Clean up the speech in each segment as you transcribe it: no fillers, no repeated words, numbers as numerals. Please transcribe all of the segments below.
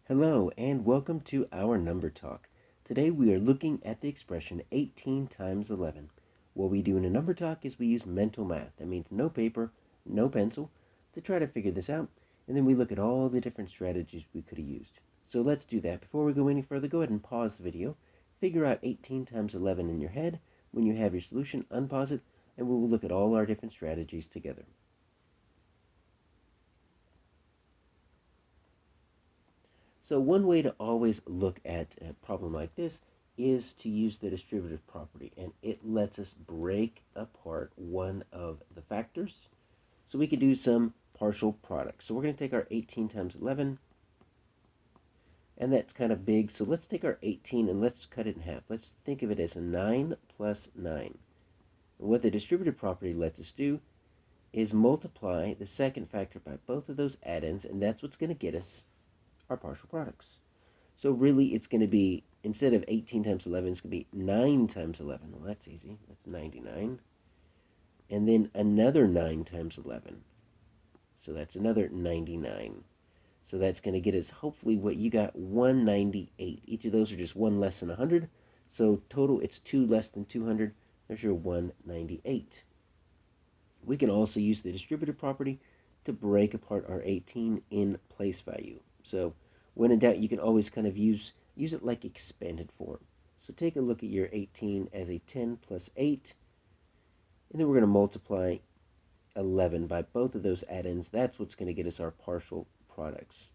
Hello and welcome to our number talk. Today we are looking at the expression 18 times 11. What we do in a number talk is we use mental math. That means no paper, no pencil, to try to figure this out, and then we look at all the different strategies we could have used. So let's do that. Before we go any further, go ahead and pause the video, figure out 18 times 11 in your head. When you have your solution, unpause it, and we will look at all our different strategies together. So one way to always look at a problem like this is to use the distributive property, and it lets us break apart one of the factors. So we could do some partial products. So we're going to take our 18 times 11, and that's kind of big. So let's take our 18 and let's cut it in half. Let's think of it as a 9 plus 9. And what the distributive property lets us do is multiply the second factor by both of those add-ins, and that's what's going to get us our partial products. So really it's going to be, instead of 18 times 11, it's going to be 9 times 11. Well, that's easy. That's 99. And then another 9 times 11. So that's another 99. So that's going to get us, hopefully, what you got, 198. Each of those are just one less than 100. So total, it's 2 less than 200. There's your 198. We can also use the distributive property to break apart our 18 in place value. So when in doubt, you can always kind of use it like expanded form. So take a look at your 18 as a 10 plus 8, and then we're going to multiply 11 by both of those add-ins. That's what's going to get us our partial products.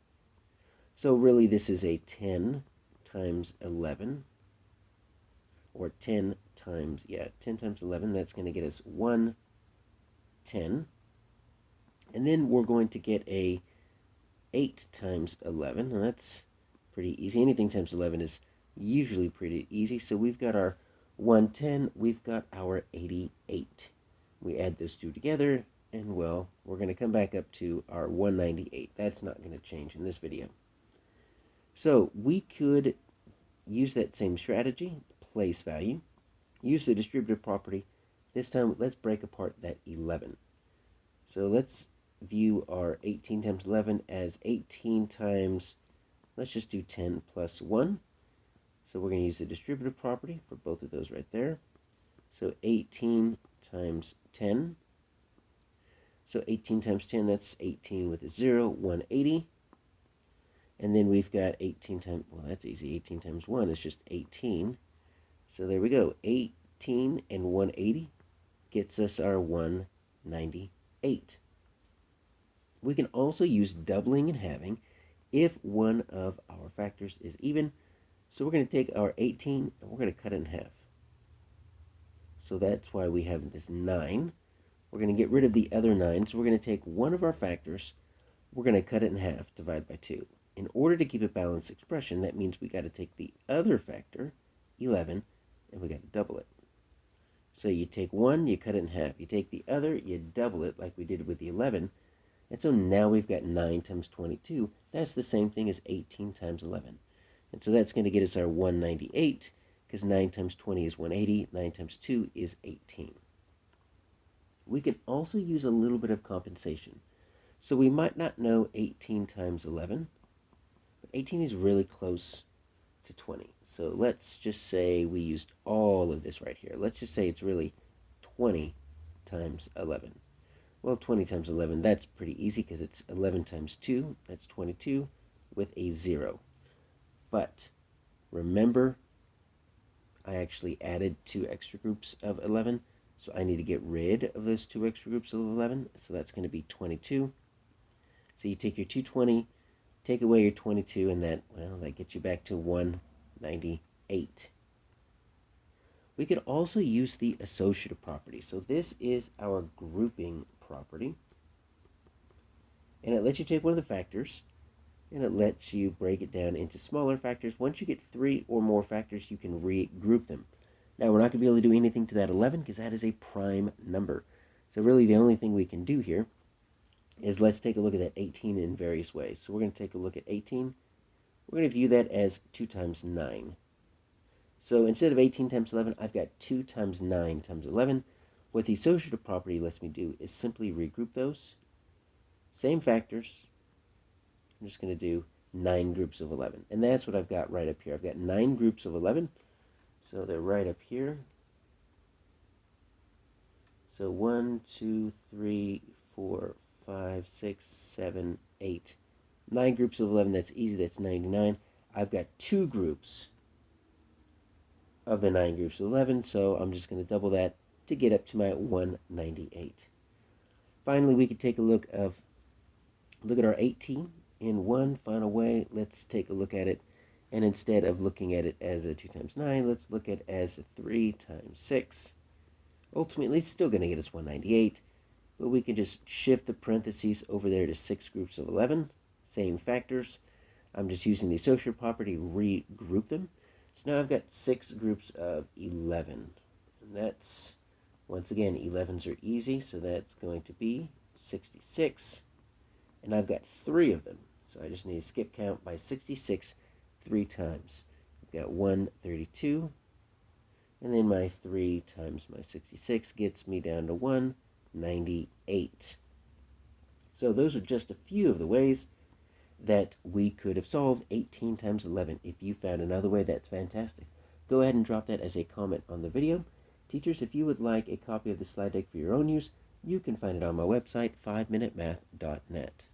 So really this is a 10 times 11, or 10 times 11. That's going to get us 110. And then we're going to get a 8 times 11. Now that's pretty easy. Anything times 11 is usually pretty easy. So we've got our 110, we've got our 88. We add those two together, and well, we're going to come back up to our 198. That's not going to change in this video. So we could use that same strategy, place value, use the distributive property. This time, let's break apart that 11. So let's view our 18 times 11 as 18 times, let's just do 10 plus 1. So we're going to use the distributive property for both of those right there. So 18 times 10. So 18 times 10, that's 18 with a 0, 180. And then we've got 18 times, well, that's easy. 18 times 1 is just 18. So there we go. 18 and 180 gets us our 198. We can also use doubling and halving if one of our factors is even. So we're going to take our 18 and we're going to cut it in half. So that's why we have this 9. We're going to get rid of the other 9. So we're going to take one of our factors. We're going to cut it in half, divide by 2. In order to keep a balanced expression, that means we got to take the other factor, 11, and we got to double it. So you take one, you cut it in half. You take the other, you double it like we did with the 11. And so now we've got 9 times 22. That's the same thing as 18 times 11. And so that's going to get us our 198, because 9 times 20 is 180. 9 times 2 is 18. We can also use a little bit of compensation. So we might not know 18 times 11, but 18 is really close to 20. So let's just say we used all of this right here. Let's just say it's really 20 times 11. Well, 20 times 11, that's pretty easy because it's 11 times 2. That's 22 with a 0. But remember, I actually added 2 extra groups of 11. So I need to get rid of those 2 extra groups of 11. So that's going to be 22. So you take your 220, take away your 22, and that gets you back to 198. We could also use the associative property. So this is our grouping property. And it lets you take one of the factors, and it lets you break it down into smaller factors. Once you get 3 or more factors, you can regroup them. Now, we're not going to be able to do anything to that 11 because that is a prime number. So really the only thing we can do here is let's take a look at that 18 in various ways. So we're going to take a look at 18. We're going to view that as 2 times 9. So instead of 18 times 11, I've got 2 times 9 times 11. What the associative property lets me do is simply regroup those. Same factors. I'm just going to do 9 groups of 11. And that's what I've got right up here. I've got 9 groups of 11. So they're right up here. So 1, 2, 3, 4, 5, 6, 7, 8. 9 groups of 11, that's easy, that's 99. I've got 2 groups of the 9 groups of 11, so I'm just going to double that to get up to my 198. Finally, we could take a look at our 18 in one final way. Let's take a look at it, and instead of looking at it as a 2 times 9, let's look at it as a 3 times 6. Ultimately, it's still going to get us 198, but we can just shift the parentheses over there to 6 groups of 11, same factors. I'm just using the associative property to regroup them. So now I've got 6 groups of 11, and that's, once again, 11s are easy, so that's going to be 66, and I've got 3 of them, so I just need to skip count by 66 3 times. I've got 132, and then my 3 times my 66 gets me down to 198. So those are just a few of the ways that we could have solved 18 times 11. If you found another way, that's fantastic. Go ahead and drop that as a comment on the video. Teachers, if you would like a copy of the slide deck for your own use, you can find it on my website, 5minutemath.net.